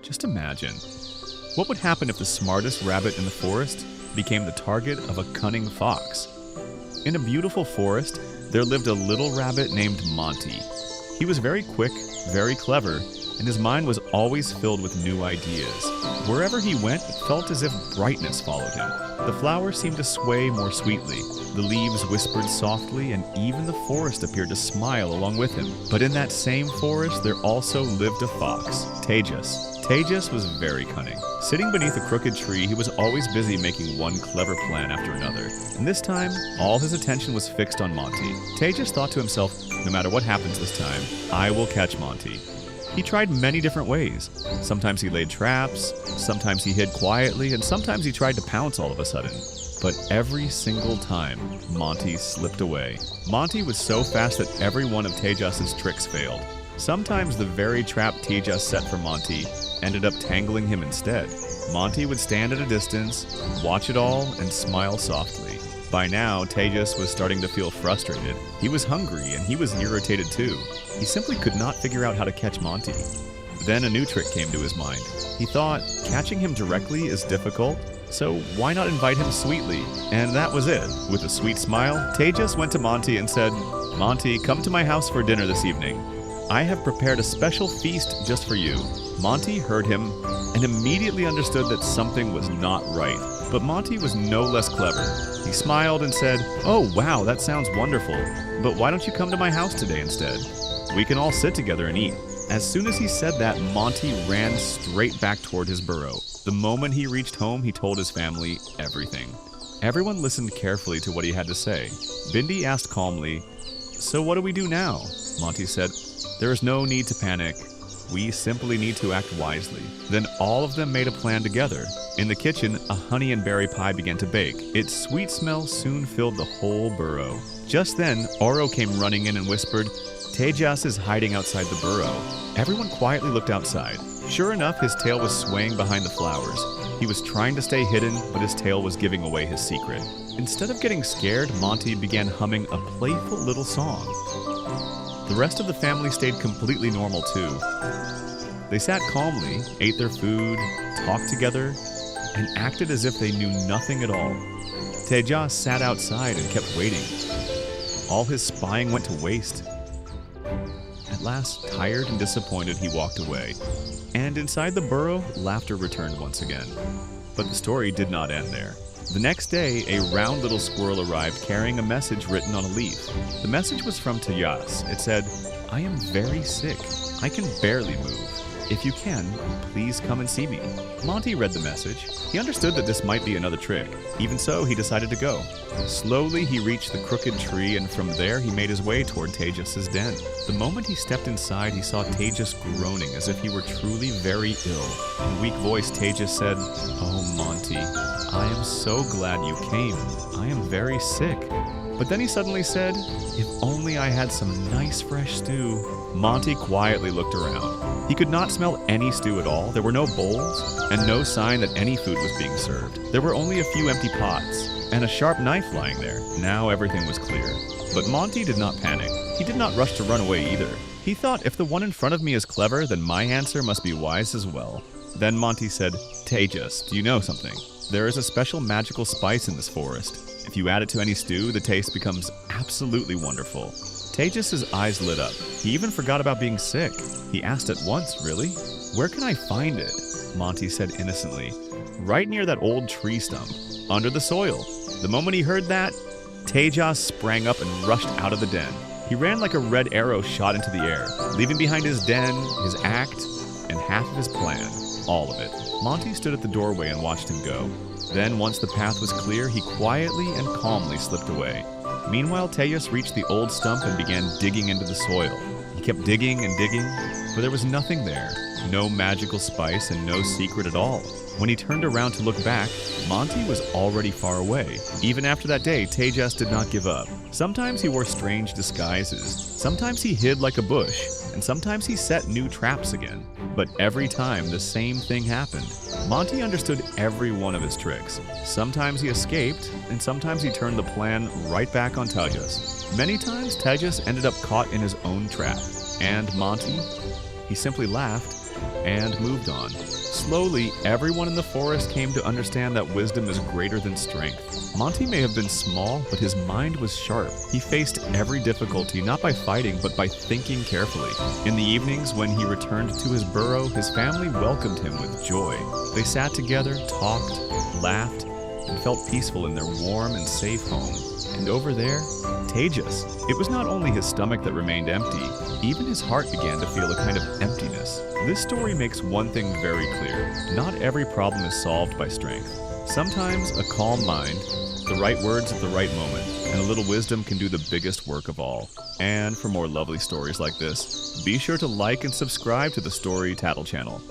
Just imagine. What would happen if the smartest rabbit in the forest became the target of a cunning fox? In a beautiful forest, there lived a little rabbit named Monty. He was very quick, very clever, and his mind was always filled with new ideas. Wherever he went, it felt as if brightness followed him. The flowers seemed to sway more sweetly, the leaves whispered softly, and even the forest appeared to smile along with him. But in that same forest, there also lived a fox, Tejas. Tejas was very cunning. Sitting beneath a crooked tree, he was always busy making one clever plan after another. And this time, all his attention was fixed on Monty. Tejas thought to himself, no matter what happens this time, I will catch Monty. He tried many different ways. Sometimes he laid traps, sometimes he hid quietly, and sometimes he tried to pounce all of a sudden. But every single time, Monty slipped away. Monty was so fast that every one of Tejas' tricks failed. Sometimes the very trap Tejas set for Monty ended up tangling him instead. Monty would stand at a distance, watch it all, and smile softly. By now, Tejas was starting to feel frustrated. He was hungry, and he was irritated too. He simply could not figure out how to catch Monty. Then a new trick came to his mind. He thought, catching him directly is difficult, so why not invite him sweetly? And that was it. With a sweet smile, Tejas went to Monty and said, Monty, come to my house for dinner this evening. I have prepared a special feast just for you. Monty heard him and immediately understood that something was not right. But Monty was no less clever. He smiled and said, oh wow, that sounds wonderful. But why don't you come to my house today instead? We can all sit together and eat. As soon as he said that, Monty ran straight back toward his burrow. The moment he reached home, he told his family everything. Everyone listened carefully to what he had to say. Bindi asked calmly, so what do we do now? Monty said, there is no need to panic. We simply need to act wisely. Then all of them made a plan together. In the kitchen, a honey and berry pie began to bake. Its sweet smell soon filled the whole burrow. Just then, Oro came running in and whispered, Tejas is hiding outside the burrow. Everyone quietly looked outside. Sure enough, his tail was swaying behind the flowers. He was trying to stay hidden, but his tail was giving away his secret. Instead of getting scared, Monty began humming a playful little song. The rest of the family stayed completely normal too. They sat calmly, ate their food, talked together, and acted as if they knew nothing at all. Tejas sat outside and kept waiting. All his spying went to waste. At last, tired and disappointed, he walked away. And inside the burrow, laughter returned once again. But the story did not end there. The next day, a round little squirrel arrived carrying a message written on a leaf. The message was from Tejas. It said, I am very sick. I can barely move. If you can, please come and see me. Monty read the message. He understood that this might be another trick. Even so, he decided to go. Slowly, he reached the crooked tree, and from there, he made his way toward Tejas' den. The moment he stepped inside, he saw Tejas groaning as if he were truly very ill. In a weak voice, Tejas said, Oh, Monty, I am so glad you came. I am very sick. But then he suddenly said, if only I had some nice fresh stew. Monty quietly looked around. He could not smell any stew at all. There were no bowls, and no sign that any food was being served. There were only a few empty pots, and a sharp knife lying there. Now everything was clear. But Monty did not panic. He did not rush to run away either. He thought, if the one in front of me is clever, then my answer must be wise as well. Then Monty said, Tejas, do you know something? There is a special magical spice in this forest. If you add it to any stew, the taste becomes absolutely wonderful. Tejas' eyes lit up. He even forgot about being sick. He asked at once, really? Where can I find it? Monty said innocently. Right near that old tree stump, under the soil. The moment he heard that, Tejas sprang up and rushed out of the den. He ran like a red arrow shot into the air, leaving behind his den, his act, and half of his plan. All of it. Monty stood at the doorway and watched him go. Then, once the path was clear, he quietly and calmly slipped away. Meanwhile, Tejas reached the old stump and began digging into the soil. He kept digging and digging, but there was nothing there. No magical spice and no secret at all. When he turned around to look back, Monty was already far away. Even after that day, Tejas did not give up. Sometimes he wore strange disguises. Sometimes he hid like a bush. And sometimes he set new traps again. But every time, the same thing happened. Monty understood every one of his tricks. Sometimes he escaped, and sometimes he turned the plan right back on Tejas. Many times, Tejas ended up caught in his own trap. And Monty, he simply laughed and moved on. Slowly, everyone in the forest came to understand that wisdom is greater than strength. Monty may have been small, but his mind was sharp. He faced every difficulty not by fighting, but by thinking carefully. In the evenings, when he returned to his burrow, his family welcomed him with joy. They sat together, talked, laughed, and felt peaceful in their warm and safe home. And over there, Tejas. It was not only his stomach that remained empty, even his heart began to feel a kind of emptiness. This story makes one thing very clear. Not every problem is solved by strength. Sometimes a calm mind, the right words at the right moment, and a little wisdom can do the biggest work of all. And for more lovely stories like this, be sure to like and subscribe to the Story Tattle channel.